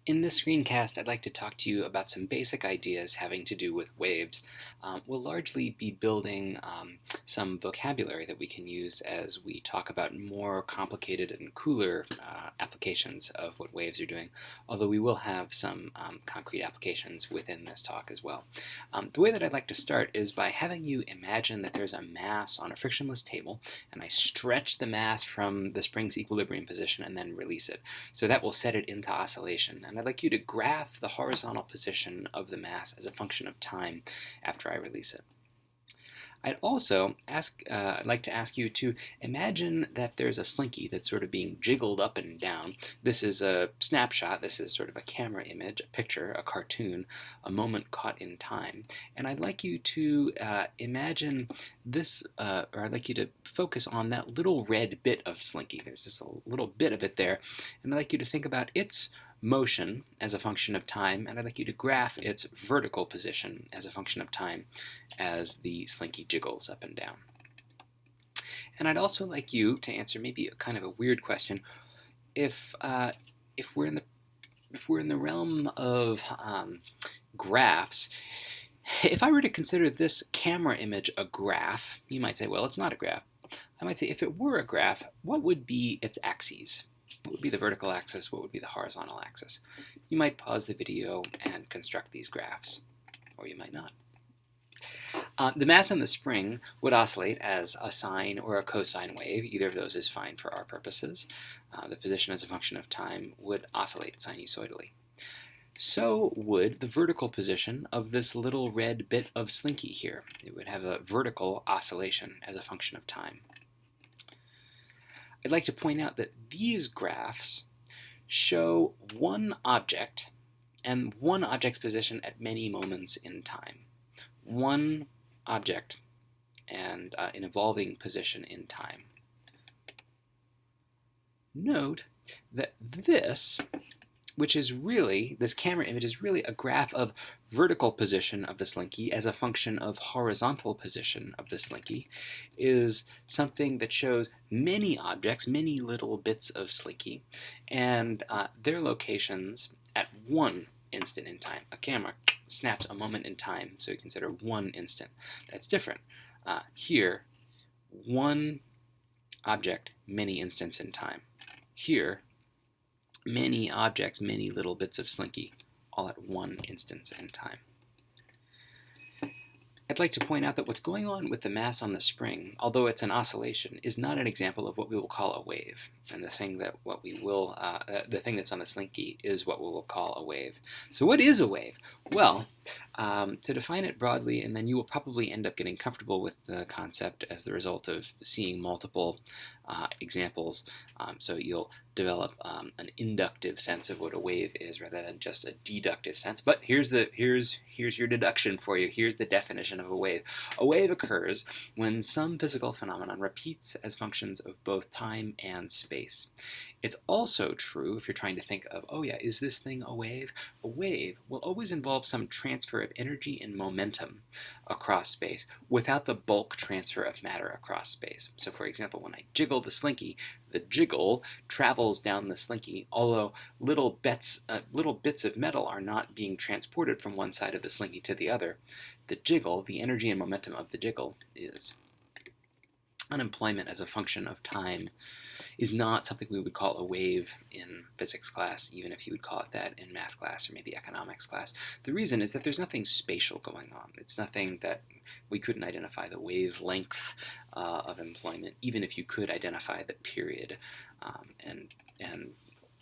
In this screencast, I'd like to talk to you about some basic ideas having to do with waves. We'll largely be building some vocabulary that we can use as we talk about more complicated and cooler applications of what waves are doing, although we will have some concrete applications within this talk as well. The way that I'd like to start is by having you imagine that there's a mass on a frictionless table, and I stretch the mass from the spring's equilibrium position and then release it. So that will set it into oscillation. And I'd like you to graph the horizontal position of the mass as a function of time after I release it. I'd also like to ask you to imagine that there's a slinky that's sort of being jiggled up and down. This is a snapshot. This is sort of a camera image, a picture, a cartoon, a moment caught in time. And I'd like you to imagine this, or I'd like you to focus on that little red bit of slinky. There's just a little bit of it there. And I'd like you to think about its motion as a function of time, and I'd like you to graph its vertical position as a function of time as the slinky jiggles up and down. And I'd also like you to answer maybe a kind of a weird question. If we're in the realm of graphs, if I were to consider this camera image a graph, you might say, well, it's not a graph. I might say, if it were a graph, what would be its axes? What would be the vertical axis? What would be the horizontal axis? You might pause the video and construct these graphs, or you might not. The mass on the spring would oscillate as a sine or a cosine wave. Either of those is fine for our purposes. The position as a function of time would oscillate sinusoidally. So would the vertical position of this little red bit of slinky here. It would have a vertical oscillation as a function of time. I'd like to point out that these graphs show one object and one object's position at many moments in time. One object and an evolving position in time. Note that this camera image is really a graph of vertical position of the slinky as a function of horizontal position of the slinky, is something that shows many objects, many little bits of slinky, and their locations at one instant in time. A camera snaps a moment in time, so you consider one instant. That's different. Here, one object, many instants in time. Here, many objects, many little bits of slinky, all at one instance in time. I'd like to point out that what's going on with the mass on the spring, although it's an oscillation, is not an example of what we will call a wave. And the thing that's on the slinky is what we will call a wave. So what is a wave? Well, to define it broadly, and then you will probably end up getting comfortable with the concept as the result of seeing multiple examples. So you'll develop an inductive sense of what a wave is rather than just a deductive sense. But here's your deduction for you. Here's the definition of a wave. A wave occurs when some physical phenomenon repeats as functions of both time and space. It's also true if you're trying to think of, oh yeah, is this thing a wave? A wave will always involve some transfer of energy and momentum across space without the bulk transfer of matter across space. So for example, when I jiggle the slinky, the jiggle travels down the slinky, although little bits of metal are not being transported from one side of the slinky to the other. The jiggle, the energy and momentum of the jiggle, is unemployment as a function of time is not something we would call a wave in physics class, even if you would call it that in math class or maybe economics class. The reason is that there's nothing spatial going on. It's nothing that we couldn't identify the wavelength of employment, even if you could identify the period, and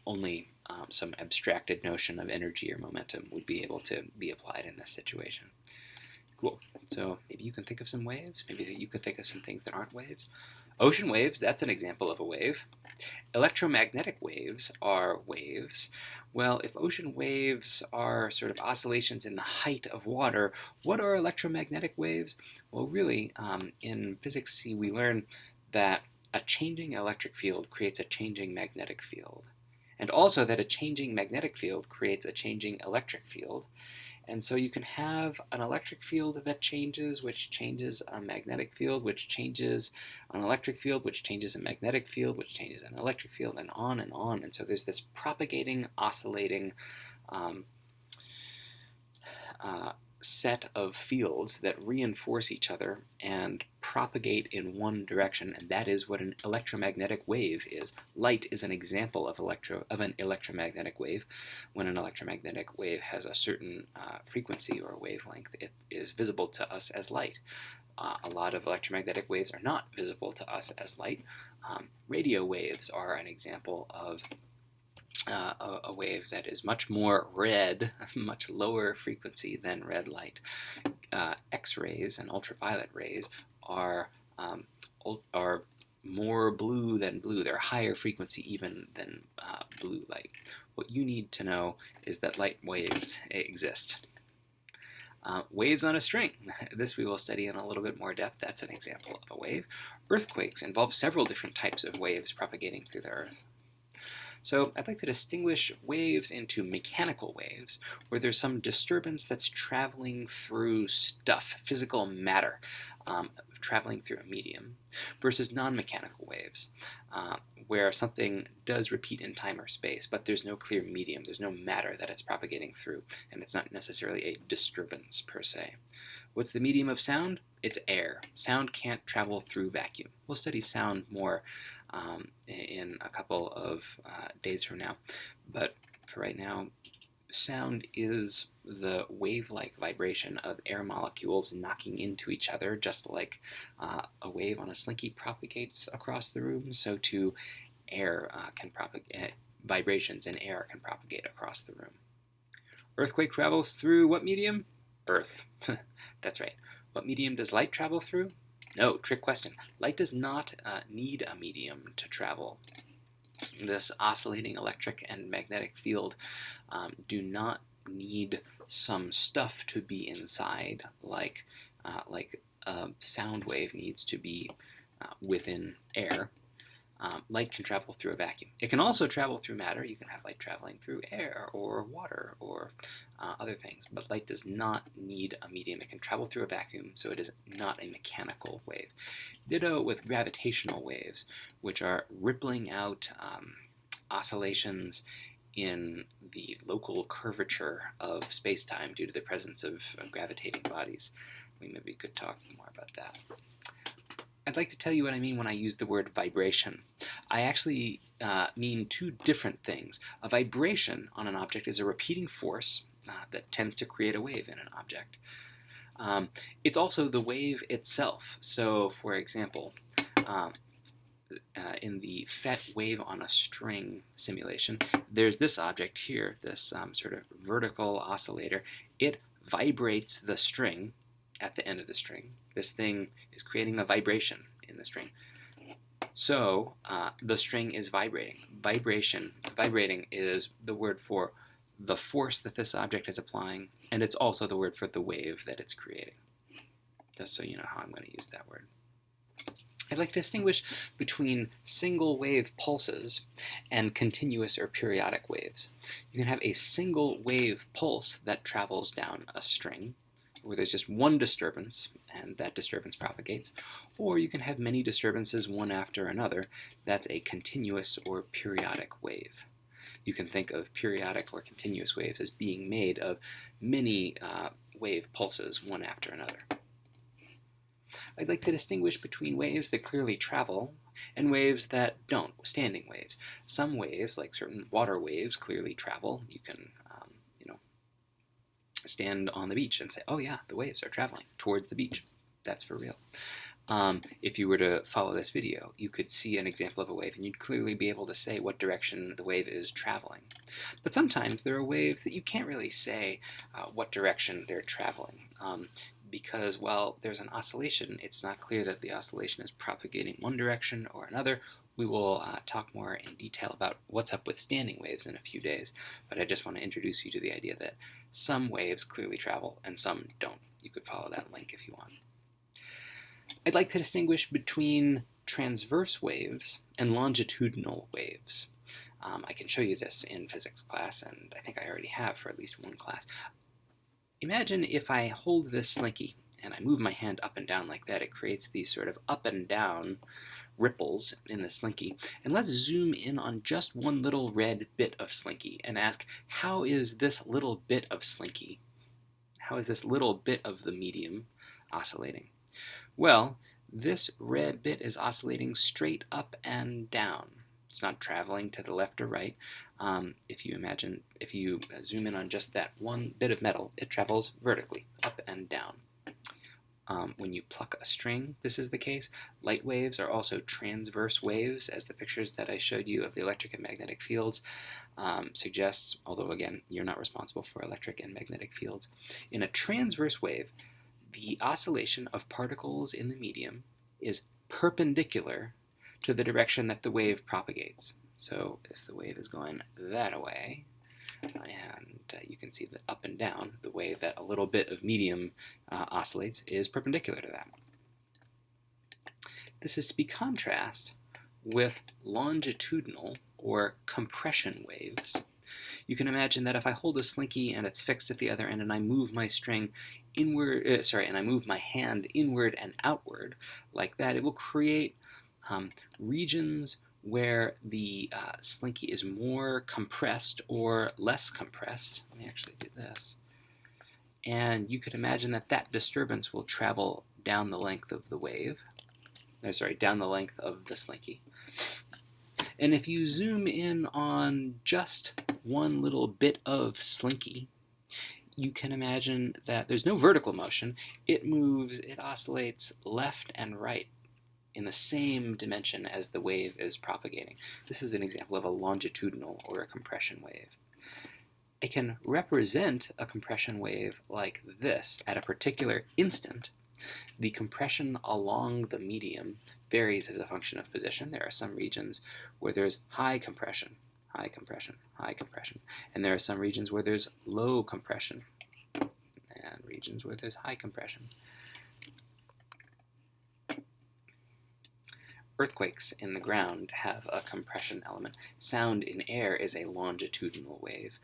only some abstracted notion of energy or momentum would be able to be applied in this situation. Cool. So maybe you can think of some waves. Maybe you can think of some things that aren't waves. Ocean waves, that's an example of a wave. Electromagnetic waves are waves. Well, if ocean waves are sort of oscillations in the height of water, what are electromagnetic waves? Well, really, in physics C, we learn that a changing electric field creates a changing magnetic field. And also that a changing magnetic field creates a changing electric field. And so you can have an electric field that changes, which changes a magnetic field, which changes an electric field, which changes a magnetic field, which changes an electric field, and on and on. And so there's this propagating, oscillating um, set of fields that reinforce each other and propagate in one direction, and that is what an electromagnetic wave is. Light is an example of an electromagnetic wave. When an electromagnetic wave has a certain frequency or wavelength, it is visible to us as light. A lot of electromagnetic waves are not visible to us as light. Radio waves are an example of a wave that is much more red, much lower frequency than red light. X-rays and ultraviolet rays are more blue than blue. They're higher frequency even than blue light. What you need to know is that light waves exist. Waves on a string. This we will study in a little bit more depth. That's an example of a wave. Earthquakes involve several different types of waves propagating through the earth. So I'd like to distinguish waves into mechanical waves, where there's some disturbance that's traveling through stuff, physical matter, traveling through a medium, versus non-mechanical waves, where something does repeat in time or space, but there's no clear medium, there's no matter that it's propagating through, and it's not necessarily a disturbance per se. What's the medium of sound? It's air. Sound can't travel through vacuum. We'll study sound more in a couple of days from now, but for right now, sound is the wave-like vibration of air molecules knocking into each other, just like a wave on a slinky propagates across the room, so too air can propagate, vibrations in air can propagate across the room. Earthquake travels through what medium? Earth. That's right. What medium does light travel through? No, trick question. Light does not need a medium to travel. This oscillating electric and magnetic field do not need some stuff to be inside, like a sound wave needs to be within air. Light can travel through a vacuum. It can also travel through matter. You can have light traveling through air or water or other things, but light does not need a medium. It can travel through a vacuum, so it is not a mechanical wave. Ditto with gravitational waves, which are rippling out oscillations in the local curvature of space-time due to the presence of gravitating bodies. We maybe could talk more about that. I'd like to tell you what I mean when I use the word vibration. I actually mean two different things. A vibration on an object is a repeating force that tends to create a wave in an object. It's also the wave itself. So, for example, in the PhET wave on a string simulation, there's this object here, this sort of vertical oscillator. It vibrates the string at the end of the string. This thing is creating a vibration in the string. So the string is vibrating. Vibrating is the word for the force that this object is applying, and it's also the word for the wave that it's creating. Just so you know how I'm going to use that word. I'd like to distinguish between single wave pulses and continuous or periodic waves. You can have a single wave pulse that travels down a string, where there's just one disturbance, and that disturbance propagates, or you can have many disturbances one after another. That's a continuous or periodic wave. You can think of periodic or continuous waves as being made of many wave pulses one after another. I'd like to distinguish between waves that clearly travel and waves that don't, standing waves. Some waves, like certain water waves, clearly travel. You can stand on the beach and say, oh yeah, the waves are traveling towards the beach. That's for real. If you were to follow this video, you could see an example of a wave and you'd clearly be able to say what direction the wave is traveling. But sometimes there are waves that you can't really say what direction they're traveling. Because while there's an oscillation, it's not clear that the oscillation is propagating one direction or another. We will talk more in detail about what's up with standing waves in a few days, but I just want to introduce you to the idea that some waves clearly travel and some don't. You could follow that link if you want. I'd like to distinguish between transverse waves and longitudinal waves. I can show you this in physics class, and I think I already have for at least one class. Imagine if I hold this slinky and I move my hand up and down like that, it creates these sort of up and down ripples in the slinky. And let's zoom in on just one little red bit of slinky and ask, how is this little bit of slinky, how is this little bit of the medium oscillating? Well, this red bit is oscillating straight up and down. It's not traveling to the left or right. If you zoom in on just that one bit of metal, it travels vertically, up and down. When you pluck a string, this is the case. Light waves are also transverse waves, as the pictures that I showed you of the electric and magnetic fields suggests, although again, you're not responsible for electric and magnetic fields. In a transverse wave, the oscillation of particles in the medium is perpendicular to the direction that the wave propagates. So if the wave is going that way, and you can see that up and down, the way that a little bit of medium oscillates is perpendicular to that. This is to be contrasted with longitudinal or compression waves. You can imagine that if I hold a slinky and it's fixed at the other end and I move my string inward, and I move my hand inward and outward like that, it will create regions where the slinky is more compressed or less compressed. Let me actually do this. And you could imagine that that disturbance will travel down the length of the wave. Down the length of the slinky. And if you zoom in on just one little bit of slinky, you can imagine that there's no vertical motion. It moves, it oscillates left and right in the same dimension as the wave is propagating. This is an example of a longitudinal or a compression wave. I can represent a compression wave like this at a particular instant. The compression along the medium varies as a function of position. There are some regions where there's high compression, high compression, high compression, and there are some regions where there's low compression and regions where there's high compression. Earthquakes in the ground have a compression element. Sound in air is a longitudinal wave.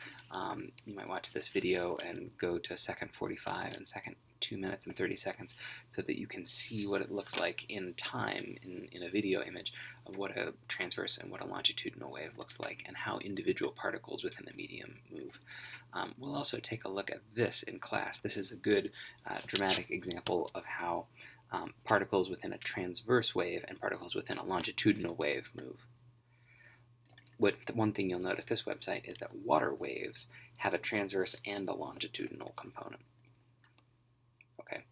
You might watch this video and go to second 45 and second 2 minutes and 30 seconds so that you can see what it looks like in time in a video image of what a transverse and what a longitudinal wave looks like and how individual particles within the medium move. We'll also take a look at this in class. This is a good dramatic example of how particles within a transverse wave and particles within a longitudinal wave move. One thing you'll note at this website is that water waves have a transverse and a longitudinal component. Okay.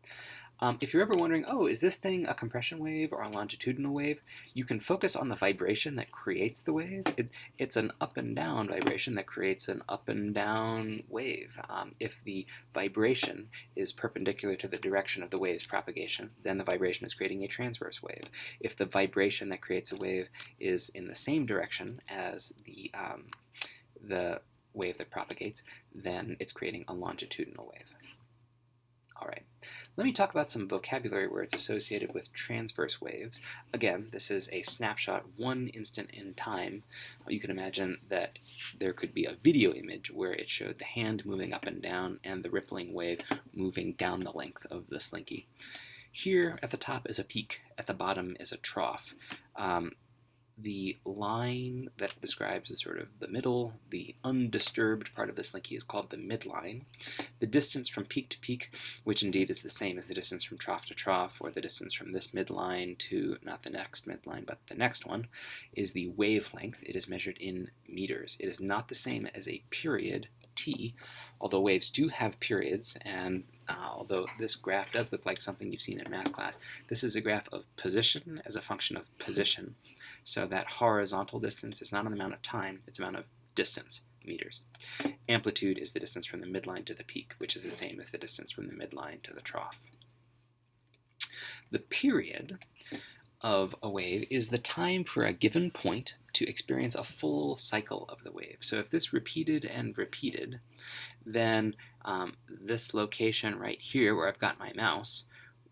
If you're ever wondering, oh, is this thing a compression wave or a longitudinal wave? You can focus on the vibration that creates the wave. It's an up and down vibration that creates an up and down wave. If the vibration is perpendicular to the direction of the wave's propagation, then the vibration is creating a transverse wave. If the vibration that creates a wave is in the same direction as the wave that propagates, then it's creating a longitudinal wave. All right, let me talk about some vocabulary words associated with transverse waves. Again, this is a snapshot, one instant in time. You can imagine that there could be a video image where it showed the hand moving up and down and the rippling wave moving down the length of the slinky. Here at the top is a peak, at the bottom is a trough. The line that describes the sort of the middle, the undisturbed part of the slinky is called the midline. The distance from peak to peak, which indeed is the same as the distance from trough to trough, or the distance from this midline to not the next midline, but the next one, is the wavelength. It is measured in meters. It is not the same as a period, t, although waves do have periods, and although this graph does look like something you've seen in math class, this is a graph of position as a function of position. So that horizontal distance is not an amount of time, it's an amount of distance, meters. Amplitude is the distance from the midline to the peak, which is the same as the distance from the midline to the trough. The period of a wave is the time for a given point to experience a full cycle of the wave. So if this repeated and repeated, then this location right here where I've got my mouse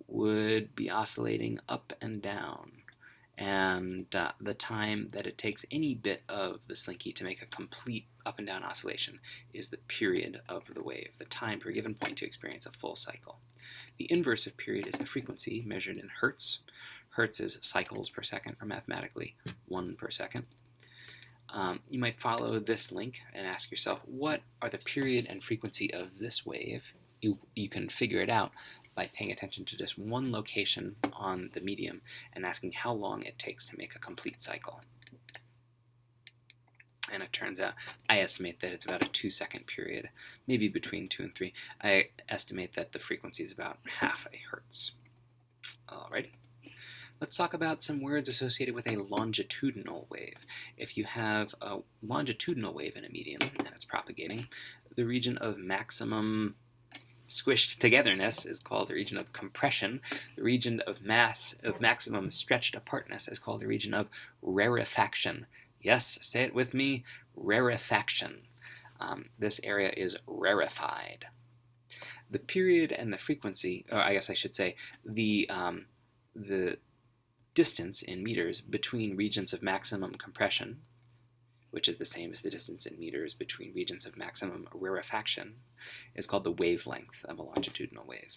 would be oscillating up and down. and the time that it takes any bit of the slinky to make a complete up and down oscillation is the period of the wave, the time per given point to experience a full cycle. The inverse of period is the frequency, measured in hertz. Hertz is cycles per second, or mathematically 1 per second. You might follow this link and ask yourself, what are the period and frequency of this wave? You can figure it out by paying attention to just one location on the medium and asking how long it takes to make a complete cycle. And it turns out, I estimate that it's about a 2-second period, maybe between 2 and 3. I estimate that the frequency is about half a hertz. Alrighty. Let's talk about some words associated with a longitudinal wave. If you have a longitudinal wave in a medium and it's propagating, the region of maximum squished togetherness is called the region of compression. The region of maximum stretched apartness is called the region of rarefaction. Yes, say it with me, rarefaction. This area is rarefied. The period and the frequency, or I guess I should say, the distance in meters between regions of maximum compression, which is the same as the distance in meters between regions of maximum rarefaction, is called the wavelength of a longitudinal wave.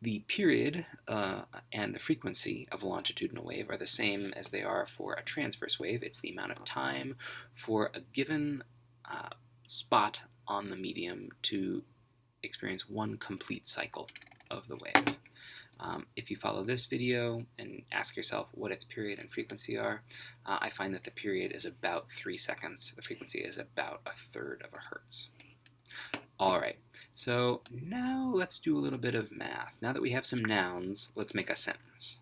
The period and the frequency of a longitudinal wave are the same as they are for a transverse wave. It's the amount of time for a given spot on the medium to experience one complete cycle of the wave. If you follow this video and ask yourself what its period and frequency are, I find that the period is about 3 seconds. The frequency is about 1/3 of a hertz. Alright, so now let's do a little bit of math. Now that we have some nouns, let's make a sentence.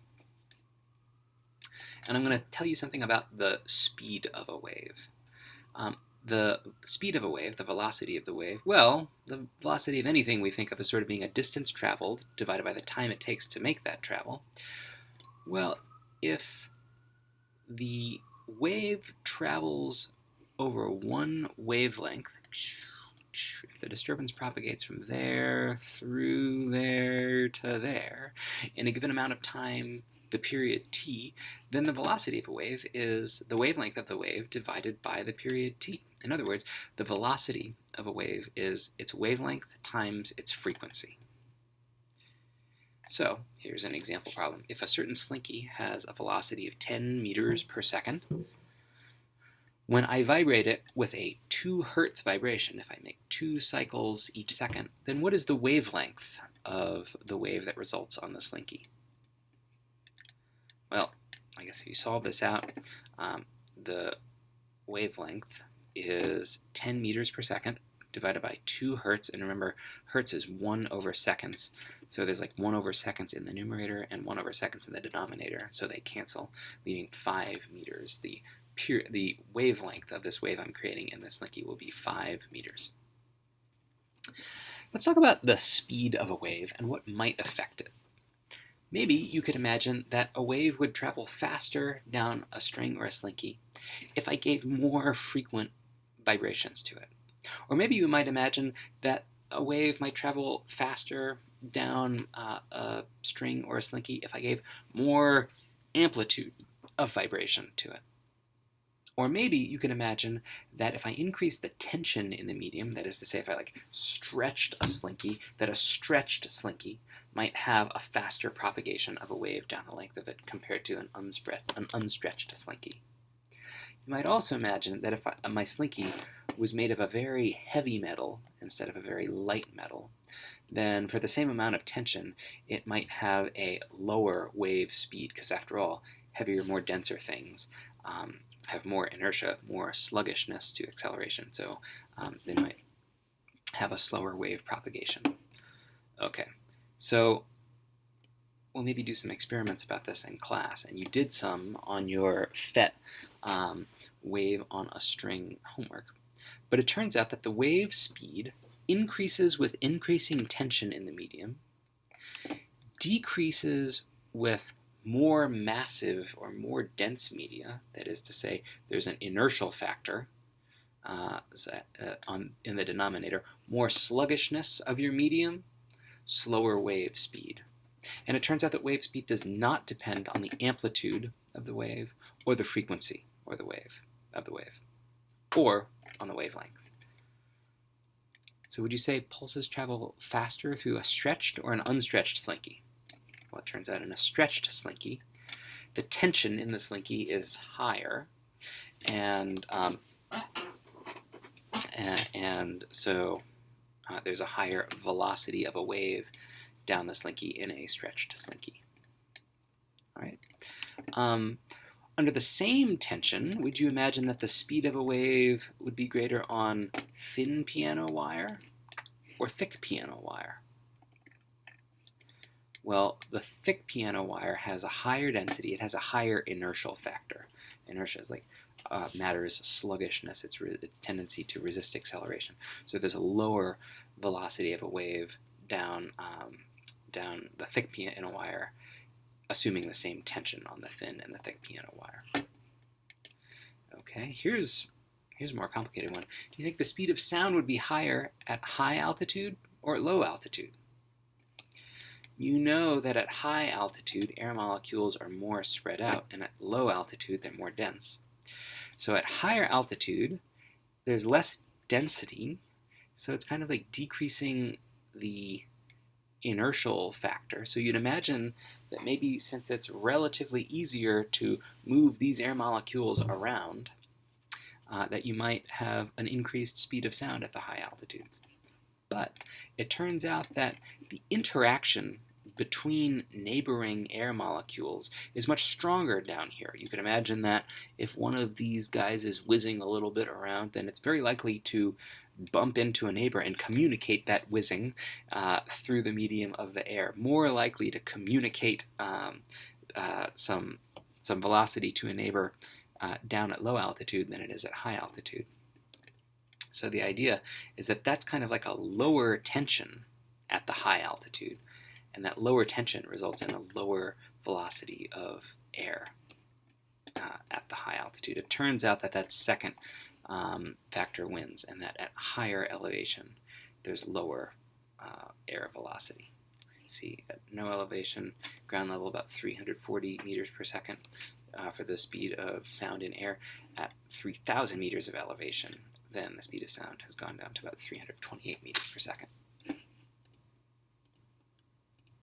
And I'm going to tell you something about the speed of a wave. The speed of a wave, the velocity of the wave, well, the velocity of anything we think of as sort of being a distance traveled divided by the time it takes to make that travel. Well, if the wave travels over one wavelength, if the disturbance propagates from there through there to there in a given amount of time, the period t, then the velocity of a wave is the wavelength of the wave divided by the period t. In other words, the velocity of a wave is its wavelength times its frequency. So here's an example problem. If a certain slinky has a velocity of 10 meters per second, when I vibrate it with a 2 hertz vibration, if I make 2 cycles each second, then what is the wavelength of the wave that results on the slinky? Well, I guess if you solve this out, the wavelength is 10 meters per second divided by 2 hertz, and remember, hertz is 1 over seconds, so there's like 1 over seconds in the numerator and 1 over seconds in the denominator, so they cancel, leaving 5 meters. The wavelength of this wave I'm creating in this slinky will be 5 meters. Let's talk about the speed of a wave and what might affect it. Maybe you could imagine that a wave would travel faster down a string or a slinky if I gave more frequent vibrations to it. Or maybe you might imagine that a wave might travel faster down a string or a slinky if I gave more amplitude of vibration to it. Or maybe you can imagine that if I increase the tension in the medium, that is to say if I stretched a slinky, that a stretched slinky might have a faster propagation of a wave down the length of it compared to an unstretched slinky. You might also imagine that if my slinky was made of a very heavy metal instead of a very light metal, then for the same amount of tension, it might have a lower wave speed, because after all, heavier, more denser things have more inertia, more sluggishness to acceleration, so they might have a slower wave propagation. Okay, so we'll maybe do some experiments about this in class, and you did some on your PhET wave on a string homework. But it turns out that the wave speed increases with increasing tension in the medium, decreases with more massive or more dense media, that is to say, there's an inertial factor in the denominator, more sluggishness of your medium, slower wave speed. And it turns out that wave speed does not depend on the amplitude of the wave or the frequency or the wave of the wave or on the wavelength. So would you say pulses travel faster through a stretched or an unstretched slinky? Well, it turns out in a stretched slinky, the tension in the slinky is higher, and so there's a higher velocity of a wave down the slinky in a stretched slinky. All right. Under the same tension, would you imagine that the speed of a wave would be greater on thin piano wire or thick piano wire? Well, the thick piano wire has a higher density. It has a higher inertial factor. Inertia is like matter's sluggishness, its tendency to resist acceleration. So there's a lower velocity of a wave down the thick piano wire, assuming the same tension on the thin and the thick piano wire. Okay, here's a more complicated one. Do you think the speed of sound would be higher at high altitude or at low altitude? You know that at high altitude, air molecules are more spread out, and at low altitude, they're more dense. So at higher altitude, there's less density, so it's kind of like decreasing the inertial factor. So you'd imagine that maybe since it's relatively easier to move these air molecules around, that you might have an increased speed of sound at the high altitudes. But it turns out that the interaction between neighboring air molecules is much stronger down here. You can imagine that if one of these guys is whizzing a little bit around, then it's very likely to bump into a neighbor and communicate that whizzing through the medium of the air. More likely to communicate some velocity to a neighbor down at low altitude than it is at high altitude. So the idea is that that's kind of like a lower tension at the high altitude, and that lower tension results in a lower velocity of air at the high altitude. It turns out that that second factor wins, and that at higher elevation there's lower air velocity. See, at no elevation, ground level about 340 meters per second for the speed of sound in air. At 3,000 meters of elevation, then the speed of sound has gone down to about 328 meters per second.